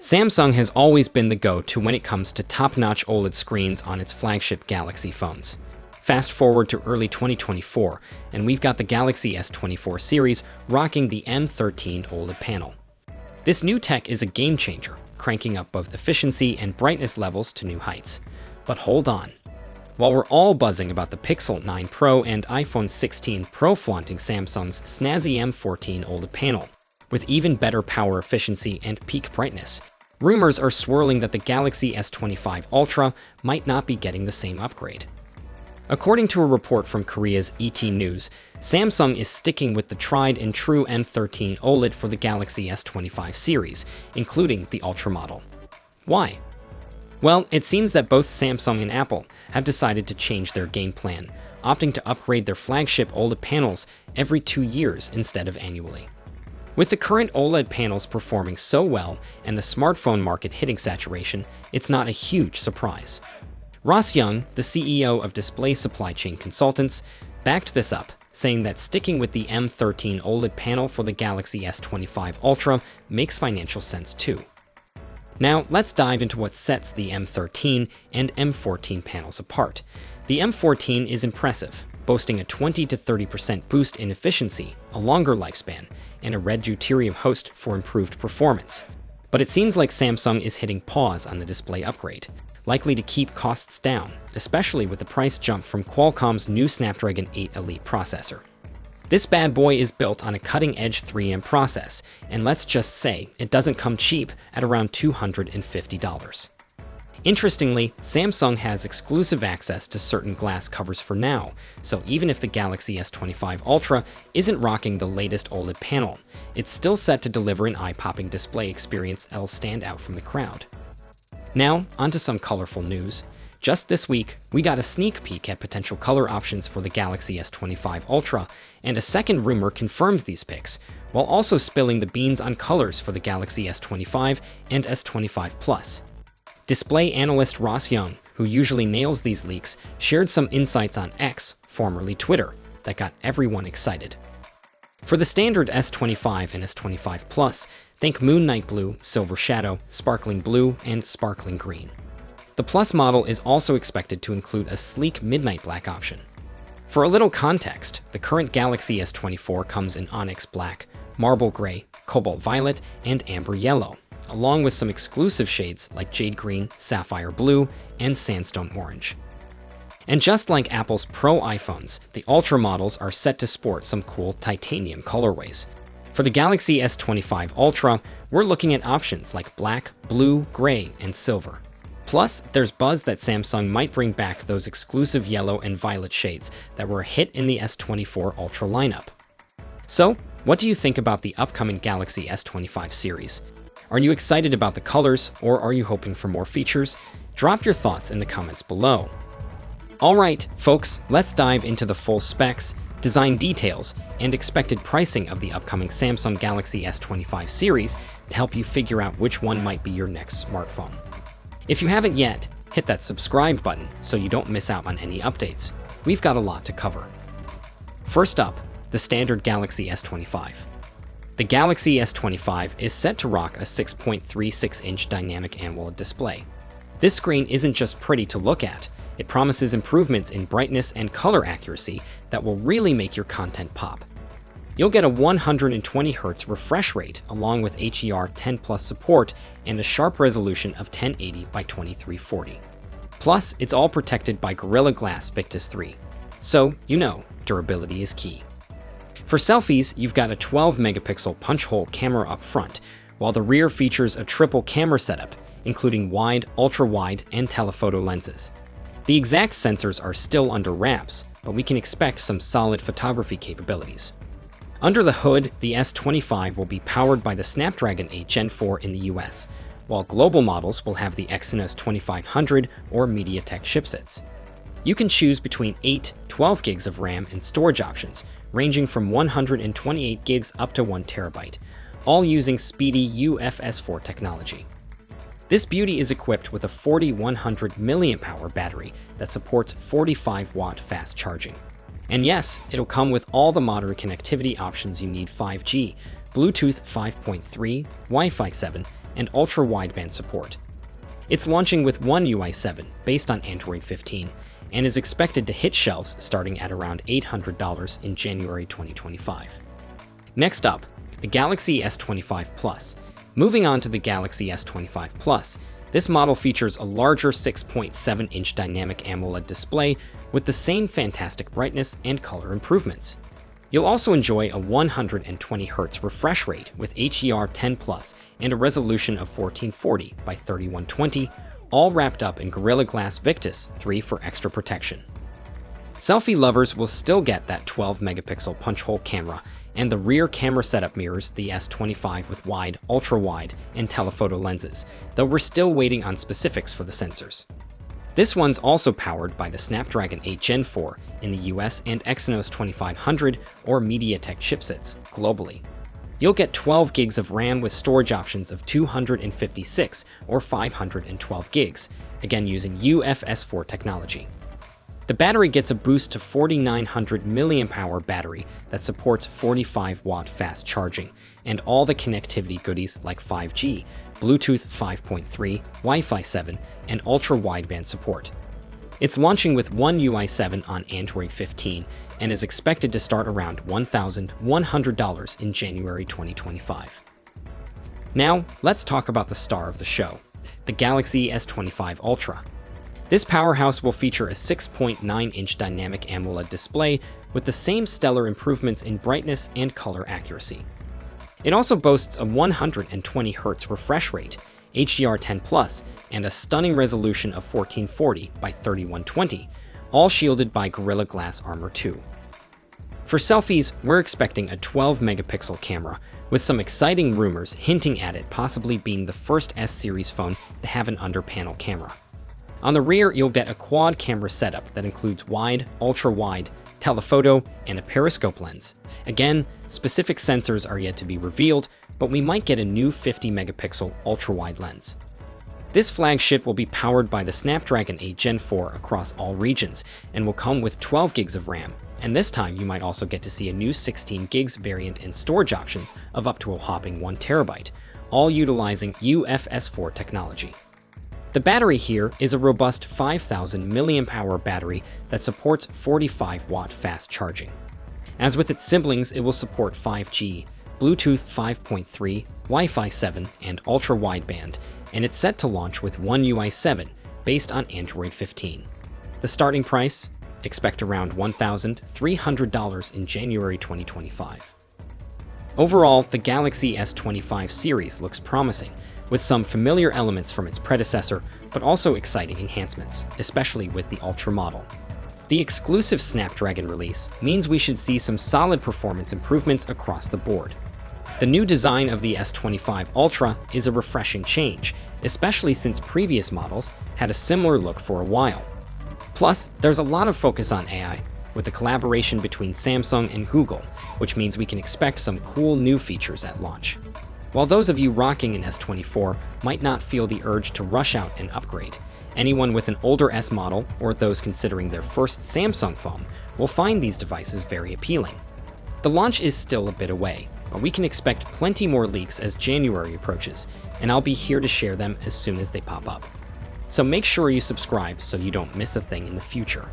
Samsung has always been the go-to when it comes to top-notch OLED screens on its flagship Galaxy phones. Fast forward to early 2024, and we've got the Galaxy S24 series rocking the M13 OLED panel. This new tech is a game-changer, cranking up both efficiency and brightness levels to new heights. But hold on. While we're all buzzing about the Pixel 9 Pro and iPhone 16 Pro flaunting Samsung's snazzy M14 OLED panel, with even better power efficiency and peak brightness, rumors are swirling that the Galaxy S25 Ultra might not be getting the same upgrade. According to a report from Korea's ET News, Samsung is sticking with the tried-and-true M13 OLED for the Galaxy S25 series, including the Ultra model. Why? Well, it seems that both Samsung and Apple have decided to change their game plan, opting to upgrade their flagship OLED panels every 2 years instead of annually. With the current OLED panels performing so well and the smartphone market hitting saturation, it's not a huge surprise. Ross Young, the CEO of Display Supply Chain Consultants, backed this up, saying that sticking with the M13 OLED panel for the Galaxy S25 Ultra makes financial sense too. Now, let's dive into what sets the M13 and M14 panels apart. The M14 is impressive, boasting a 20 to 30% boost in efficiency, a longer lifespan, and a red deuterium host for improved performance. But it seems like Samsung is hitting pause on the display upgrade, likely to keep costs down, especially with the price jump from Qualcomm's new Snapdragon 8 Elite processor. This bad boy is built on a cutting-edge 3M process, and let's just say it doesn't come cheap at around $250. Interestingly, Samsung has exclusive access to certain glass covers for now, so even if the Galaxy S25 Ultra isn't rocking the latest OLED panel, it's still set to deliver an eye-popping display experience that'll stand out from the crowd. Now, onto some colorful news. Just this week, we got a sneak peek at potential color options for the Galaxy S25 Ultra, and a second rumor confirmed these picks, while also spilling the beans on colors for the Galaxy S25 and S25 Plus. Display analyst Ross Young, who usually nails these leaks, shared some insights on X, formerly Twitter, that got everyone excited. For the standard S25 and S25 Plus, think Moon Night Blue, Silver Shadow, Sparkling Blue, and Sparkling Green. The Plus model is also expected to include a sleek Midnight Black option. For a little context, the current Galaxy S24 comes in Onyx Black, Marble Gray, Cobalt Violet, and Amber Yellow, along with some exclusive shades like Jade Green, Sapphire Blue, and Sandstone Orange. And just like Apple's Pro iPhones, the Ultra models are set to sport some cool titanium colorways. For the Galaxy S25 Ultra, we're looking at options like black, blue, gray, and silver. Plus, there's buzz that Samsung might bring back those exclusive yellow and violet shades that were a hit in the S24 Ultra lineup. So, what do you think about the upcoming Galaxy S25 series? Are you excited about the colors, or are you hoping for more features? Drop your thoughts in the comments below. Alright, folks, let's dive into the full specs, design details, and expected pricing of the upcoming Samsung Galaxy S25 series to help you figure out which one might be your next smartphone. If you haven't yet, hit that subscribe button so you don't miss out on any updates. We've got a lot to cover. First up, the standard Galaxy S25. The Galaxy S25 is set to rock a 6.36-inch dynamic AMOLED display. This screen isn't just pretty to look at, it promises improvements in brightness and color accuracy that will really make your content pop. You'll get a 120Hz refresh rate along with HDR10+ support and a sharp resolution of 1080 by 2340. Plus, it's all protected by Gorilla Glass Victus 3. So, durability is key. For selfies, you've got a 12-megapixel punch-hole camera up front, while the rear features a triple camera setup, including wide, ultra-wide, and telephoto lenses. The exact sensors are still under wraps, but we can expect some solid photography capabilities. Under the hood, the S25 will be powered by the Snapdragon 8 Gen 4 in the US, while global models will have the Exynos 2500 or MediaTek chipsets. You can choose between 8-12 gigs of RAM and storage options, ranging from 128 gigs up to 1 terabyte, all using speedy UFS 4 technology. This beauty is equipped with a 4100 mAh battery that supports 45-watt fast charging. And yes, it'll come with all the modern connectivity options you need: 5G, Bluetooth 5.3, Wi-Fi 7, and ultra-wideband support. It's launching with One UI 7 based on Android 15 and is expected to hit shelves starting at around $800 in January 2025. Next up, the Galaxy S25 Plus. Moving on to the Galaxy S25 Plus, this model features a larger 6.7-inch dynamic AMOLED display with the same fantastic brightness and color improvements. You'll also enjoy a 120Hz refresh rate with HDR10 Plus and a resolution of 1440 by 3120, all wrapped up in Gorilla Glass Victus 3 for extra protection. Selfie lovers will still get that 12-megapixel punch-hole camera, and the rear camera setup mirrors the S25 with wide, ultra-wide, and telephoto lenses, though we're still waiting on specifics for the sensors. This one's also powered by the Snapdragon 8 Gen 4 in the US and Exynos 2500 or MediaTek chipsets globally. You'll get 12 gigs of RAM with storage options of 256 or 512 gigs, again using UFS 4 technology. The battery gets a boost to 4,900 mAh battery that supports 45-watt fast charging, and all the connectivity goodies like 5G, Bluetooth 5.3, Wi-Fi 7, and ultra-wideband support. It's launching with One UI 7 on Android 15 and is expected to start around $1,100 in January 2025. Now, let's talk about the star of the show, the Galaxy S25 Ultra. This powerhouse will feature a 6.9-inch dynamic AMOLED display with the same stellar improvements in brightness and color accuracy. It also boasts a 120Hz refresh rate, HDR10 Plus, and a stunning resolution of 1440 by 3120, all shielded by Gorilla Glass Armor 2. For selfies, we're expecting a 12-megapixel camera, with some exciting rumors hinting at it possibly being the first S-series phone to have an under-panel camera. On the rear, you'll get a quad camera setup that includes wide, ultra-wide, telephoto, and a periscope lens. Again, specific sensors are yet to be revealed, but we might get a new 50-megapixel ultra-wide lens. This flagship will be powered by the Snapdragon 8 Gen 4 across all regions, and will come with 12 gigs of RAM, and this time you might also get to see a new 16 gigs variant and storage options of up to a whopping 1 terabyte, all utilizing UFS 4 technology. The battery here is a robust 5,000 mAh battery that supports 45-watt fast charging. As with its siblings, it will support 5G, Bluetooth 5.3, Wi-Fi 7, and ultra-wideband, and it's set to launch with One UI 7 based on Android 15. The starting price? Expect around $1,300 in January 2025. Overall, the Galaxy S25 series looks promising, with some familiar elements from its predecessor, but also exciting enhancements, especially with the Ultra model. The exclusive Snapdragon release means we should see some solid performance improvements across the board. The new design of the S25 Ultra is a refreshing change, especially since previous models had a similar look for a while. Plus, there's a lot of focus on AI, with the collaboration between Samsung and Google, which means we can expect some cool new features at launch. While those of you rocking an S24 might not feel the urge to rush out and upgrade, anyone with an older S model or those considering their first Samsung phone will find these devices very appealing. The launch is still a bit away, but we can expect plenty more leaks as January approaches, and I'll be here to share them as soon as they pop up. So make sure you subscribe so you don't miss a thing in the future.